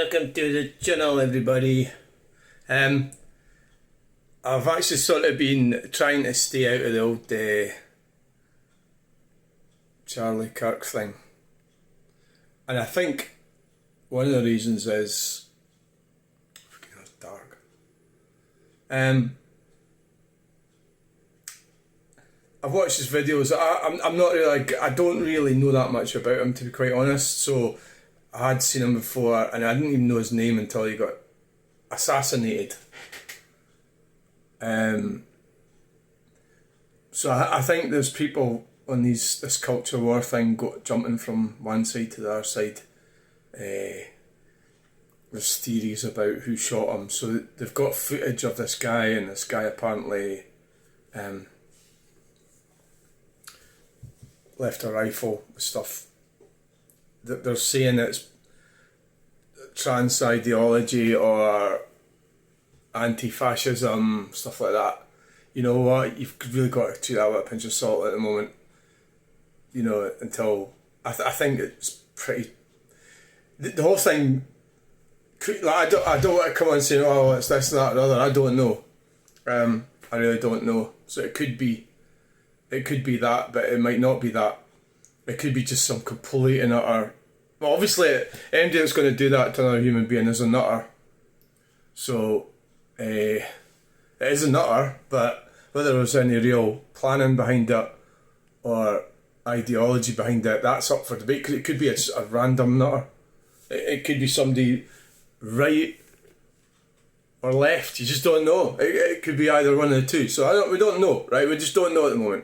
Welcome to the channel, everybody. I've actually sort of been trying to stay out of the old Charlie Kirk thing, and I think one of the reasons is it's dark. I've watched his videos. I'm not really like, I don't really know that much about him, to be quite honest. So I had seen him before, and I didn't even know his name until he got assassinated. So I think there's people on this culture war thing jumping from one side to the other side. There's theories about who shot him. So they've got footage of this guy, and this guy apparently left a rifle with stuff that they're saying it's trans ideology or anti-fascism, stuff like that. You know what? You've really got to treat that with a pinch of salt at the moment. You know, until I think it's pretty. The whole thing. Like, I don't want to come on saying, oh, it's this and that and other. I don't know. I really don't know. So it could be that, but it might not be that. It could be just some complete and utter. Well, obviously, anybody that's going to do that to another human being is a nutter. So, it is a nutter, but whether there's any real planning behind it or ideology behind it, that's up for debate, because it could be a random nutter. It could be somebody right or left. You just don't know. It could be either one of the two. So we don't know, right? We just don't know at the moment.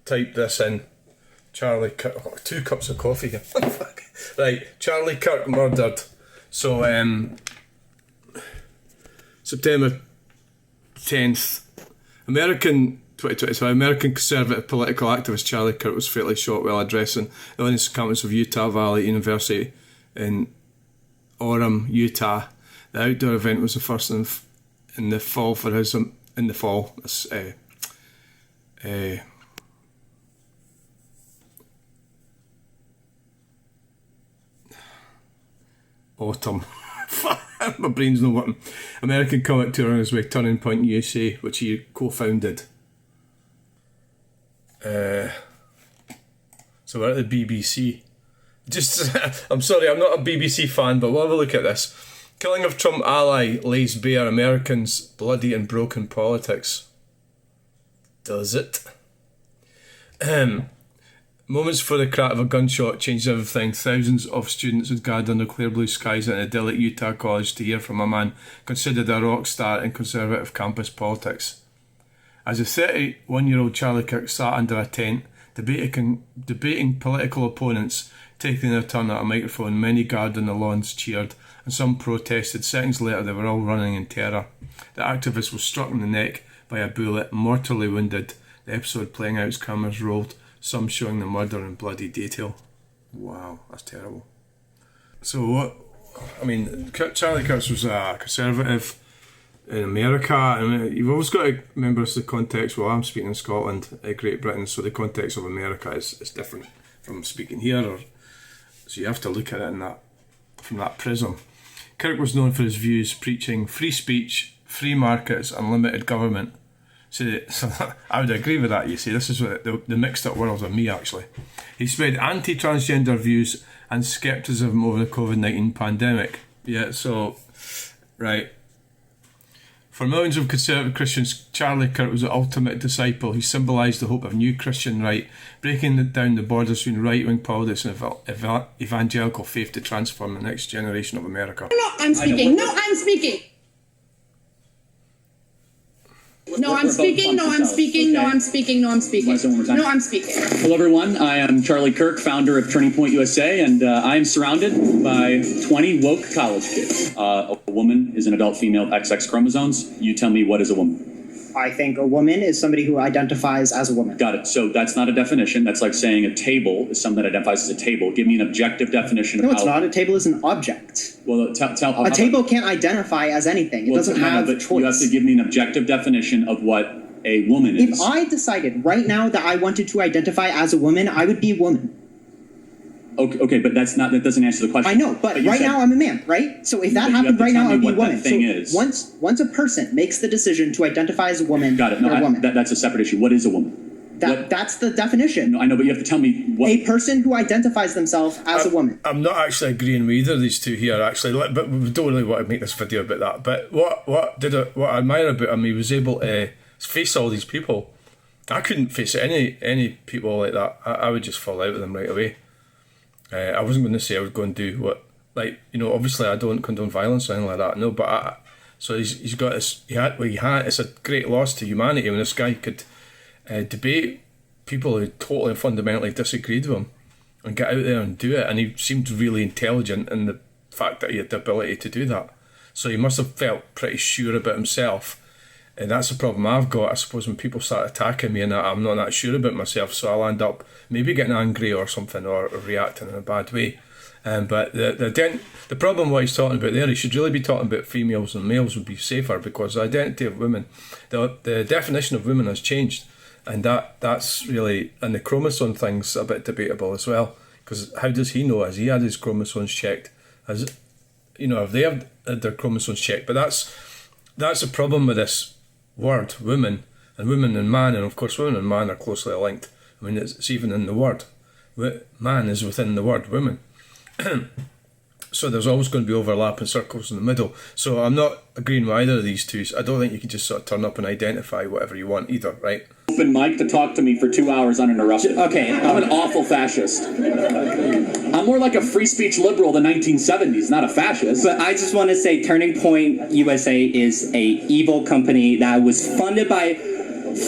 Type this in. Charlie Kirk. Oh, 2 cups of coffee here. Right, Charlie Kirk murdered. So, September 10th, American conservative political activist Charlie Kirk was fatally shot while addressing the audience campus of Utah Valley University in Orem, Utah. The outdoor event was the first in the fall for his autumn. My brain's not working. American comic tour on his way, Turning Point USA, which he co-founded. So we're at the BBC. I'm sorry, I'm not a BBC fan, but we'll have a look at this. Killing of Trump ally lays bare Americans' bloody and broken politics. Does it? Moments before the crack of a gunshot changed everything. Thousands of students had gathered under clear blue skies at an idyllic Utah college to hear from a man considered a rock star in conservative campus politics. As a 31-year-old Charlie Kirk sat under a tent, debating political opponents, taking their turn at a microphone, many gathered on the lawns cheered, and some protested. Seconds later, they were all running in terror. The activist was struck in the neck by a bullet, mortally wounded. The episode playing out as cameras rolled, some showing the murder in bloody detail. Wow, that's terrible. So what? I mean, Charlie Kirk was a conservative in America, and you've always got to remember the context. Well, I'm speaking in Scotland, Great Britain, so the context of America is different from speaking here. So you have to look at it from that prism. Kirk was known for his views, preaching free speech, free markets, unlimited government. So I would agree with that, you see. This is the mixed up world of me, actually. He spread anti-transgender views and scepticism over the COVID-19 pandemic. Yeah, so, right. For millions of conservative Christians, Charlie Kirk was the ultimate disciple. He symbolised the hope of new Christian right, breaking down the borders between right-wing politics and evangelical faith to transform the next generation of America. No, I'm speaking. No, I'm speaking. No, I'm speaking. No, I'm speaking. No, I'm speaking. No, I'm speaking. No, I'm speaking. Hello, everyone. I am Charlie Kirk, founder of Turning Point USA, and I am surrounded by 20 woke college kids. A woman is an adult female, XX chromosomes. You tell me, what is a woman? I think a woman is somebody who identifies as a woman. Got it. So that's not a definition. That's like saying a table is something that identifies as a table. Give me an objective definition of No, it's not. A table is an object. Well, a table can't identify as anything. It doesn't have choice. You have to give me an objective definition of what a woman is. If I decided right now that I wanted to identify as a woman, I would be a woman. Okay, but that doesn't answer the question. I know, but right now I'm a man, right? So if that happened right now, I'd be a woman. Thing is. Once a person makes the decision to identify as a woman, got it. No, they're a woman. That's a separate issue. What is a woman? That's the definition. No, I know, but you have to tell me what. A person who identifies themselves as a woman. I'm not actually agreeing with either of these two here, actually, but we don't really want to make this video about that. But what I admire about him, he was able to face all these people. I couldn't face any people like that. I would just fall out with them right away. I wasn't going to say I would go and do what, like, you know, obviously I don't condone violence or anything like that. No, but so he's got this. It's a great loss to humanity when this guy could debate people who totally and fundamentally disagreed with him and get out there and do it. And he seemed really intelligent in the fact that he had the ability to do that. So he must have felt pretty sure about himself. And that's the problem I've got, I suppose, when people start attacking me and I'm not that sure about myself, so I'll end up maybe getting angry or something or reacting in a bad way. But the problem what he's talking about there, he should really be talking about females and males would be safer, because the identity of women, the definition of women has changed, and that's really, and the chromosome thing's a bit debatable as well, because how does he know? Has he had his chromosomes checked? Have they had their chromosomes checked? But that's a problem with this word, women and man, and of course women and man are closely linked. I mean, it's even in the word. Man is within the word women. So there's always going to be overlap and circles in the middle. So I'm not agreeing with either of these two. I don't think you can just sort of turn up and identify whatever you want either, right? Open mic to talk to me for 2 hours uninterrupted. Okay, I'm an awful fascist. I'm more like a free speech liberal of the 1970s, not a fascist. But I just want to say Turning Point USA is a evil company that was funded by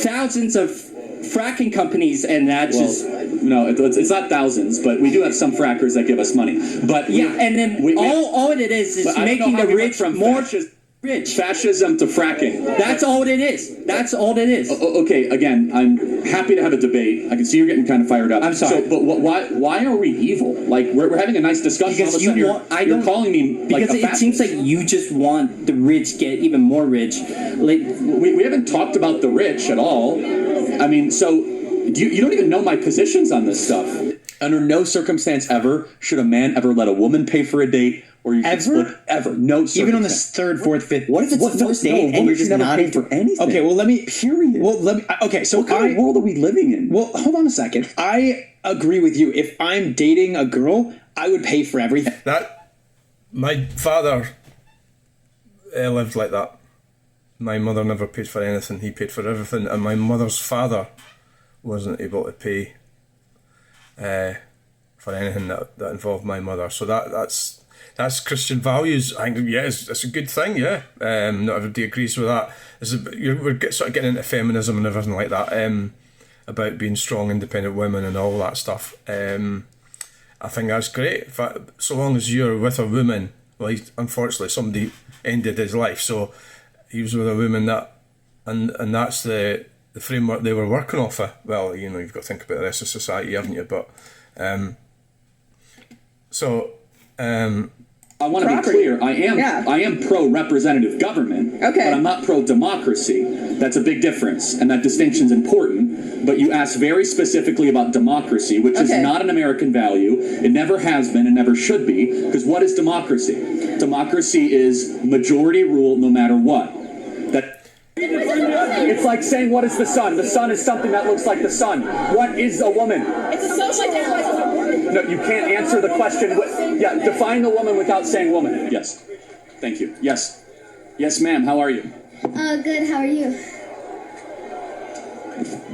thousands of fracking companies, and no, it's not thousands, but we do have some frackers that give us money. But and then all it is making the rich more rich. Fascism to fracking. That's all it is. That's all it is. Okay, again, I'm happy to have a debate. I can see you're getting kind of fired up. I'm sorry. So, but why are we evil? Like, we're having a nice discussion. Because you're calling me like a fascist. It seems like you just want the rich get even more rich. Like we haven't talked about the rich at all. I mean, so you don't even know my positions on this stuff. Under no circumstance ever should a man ever let a woman pay for a date, or you should split ever. No circumstance. Even on the third, fourth, fifth. What if it's first date and you're just not paying for anything? Okay, well let me. Period. Well, let me. Okay, so what kind of world are we living in? Well, hold on a second. I agree with you. If I'm dating a girl, I would pay for everything. My father lived like that. My mother never paid for anything. He paid for everything, and my mother's father wasn't able to pay for anything that involved my mother. So that's Christian values. I think, yeah, it's a good thing, yeah. Not everybody agrees with that. We're sort of getting into feminism and everything like that, about being strong, independent women and all that stuff. I think that's great. So long as you're with a woman, well, unfortunately somebody ended his life, so he was with a woman and that's the framework they were working off of. Well, you know, you've got to think about the rest of society, haven't you? But I want to be clear. I am pro-representative government, but I'm not pro-democracy. That's a big difference, and that distinction's important. But you asked very specifically about democracy, which is not an American value. It never has been and never should be, because what is democracy? Democracy is majority rule no matter what. It's like saying, what is the sun? The sun is something that looks like the sun. What is a woman? It's a social identification. No, you can't answer the question. Define the woman without saying woman. Yes. Thank you. Yes. Yes, ma'am. How are you? Good. How are you?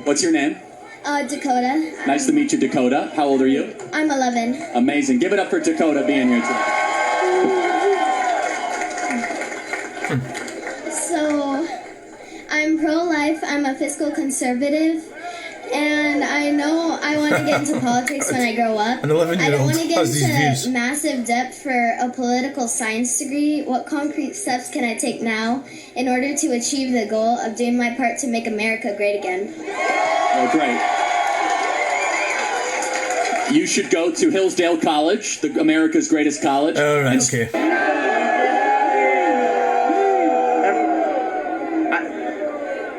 What's your name? Dakota. Nice to meet you, Dakota. How old are you? I'm 11. Amazing. Give it up for Dakota being here today. So, I'm pro-life. I'm a fiscal conservative. And I know I want to get into politics when I grow up. An 11-year-old I don't want to get has these into views. massive depth for a political science degree. What concrete steps can I take now in order to achieve the goal of doing my part to make America great again? Oh, great. You should go to Hillsdale College, America's greatest college. All right, okay.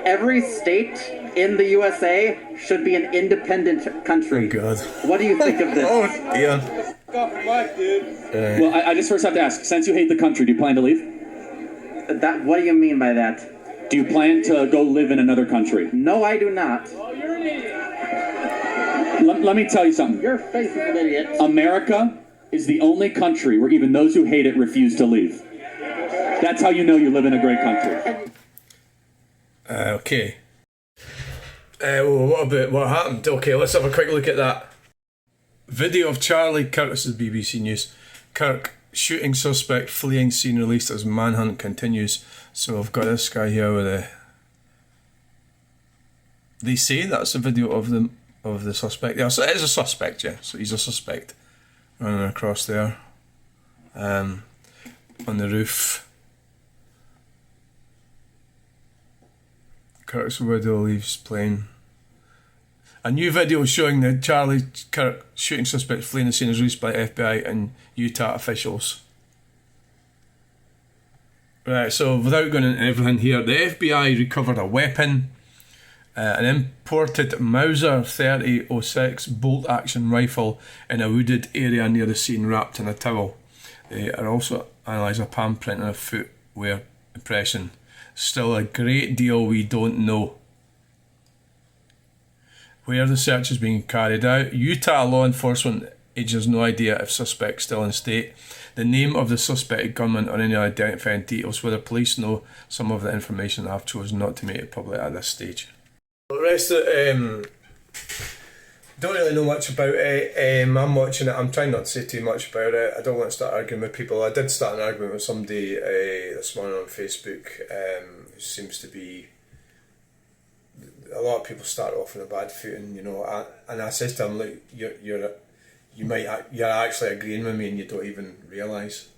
Every state in the USA should be an independent country. Oh, God. What do you think of this? Oh, dear. Well, I just first have to ask, since you hate the country, do you plan to leave? What do you mean by that? Do you plan to go live in another country? No, I do not. Let me tell you something. Your face is an idiot. America is the only country where even those who hate it refuse to leave. That's how you know you live in a great country. Okay. What happened? Okay, let's have a quick look at that. Video of Charlie Kirk, this is BBC News. Kirk, shooting suspect fleeing scene released as manhunt continues. So I've got this guy here with a... They say that's a video of the suspect. Yeah, so it is a suspect, yeah. So he's a suspect. Running across there. On the roof. Kirk's video leaves plane. A new video showing the Charlie Kirk shooting suspect fleeing the scene is released by FBI and Utah officials. Right, so without going into everything here, the FBI recovered a weapon, an imported Mauser 3006 bolt-action rifle in a wooded area near the scene wrapped in a towel. They are also analysed a palm print and a footwear impression. Still a great deal we don't know. Where the search is being carried out, Utah law enforcement has no idea if suspect's still in state, the name of the suspected gunman or any identifying details. Whether police know some of the information, I've chosen not to make it public at this stage. The rest of don't really know much about it. I'm watching it. I'm trying not to say too much about it. I don't want to start arguing with people. I did start an argument with somebody this morning on Facebook who seems to be... A lot of people start off on a bad footing, you know, and I said to him, look, you're actually agreeing with me and you don't even realise.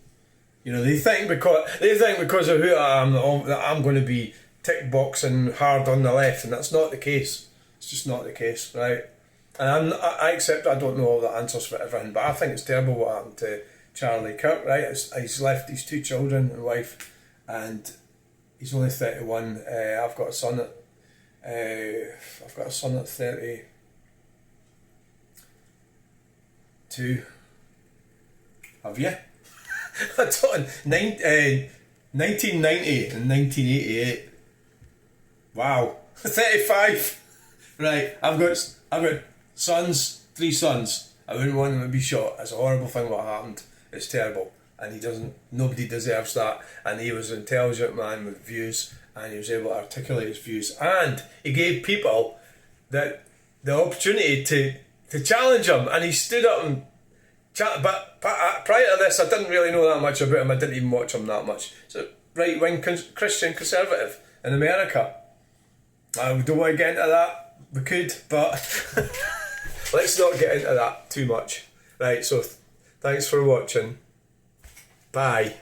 You know, they think because of who I am that I'm going to be tick boxing hard on the left, and that's not the case. It's just not the case, right? And I accept I don't know all the answers for everything, but I think it's terrible what happened to Charlie Kirk, right? He's left his 2 children and wife, and he's only 31. I've got a son at 32. Have you? I don't. 1990 and 1988. Wow. 35. Right. I've got sons. 3 sons. I wouldn't want them to be shot. It's a horrible thing what happened. It's terrible. And nobody deserves that. And he was an intelligent man with views, and he was able to articulate his views. And he gave people the opportunity to challenge him. And he stood up and but prior to this, I didn't really know that much about him. I didn't even watch him that much. So right-wing Christian conservative in America. I don't want to get into that. We could, but let's not get into that too much. Right, so thanks for watching. Bye.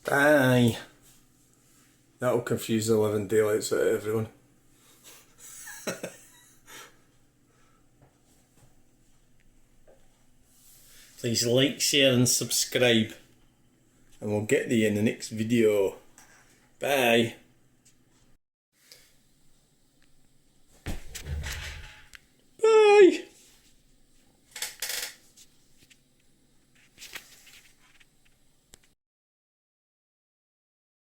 Bye. That'll confuse the living daylights out of everyone. Please like, share and subscribe. And we'll get to you in the next video. Bye.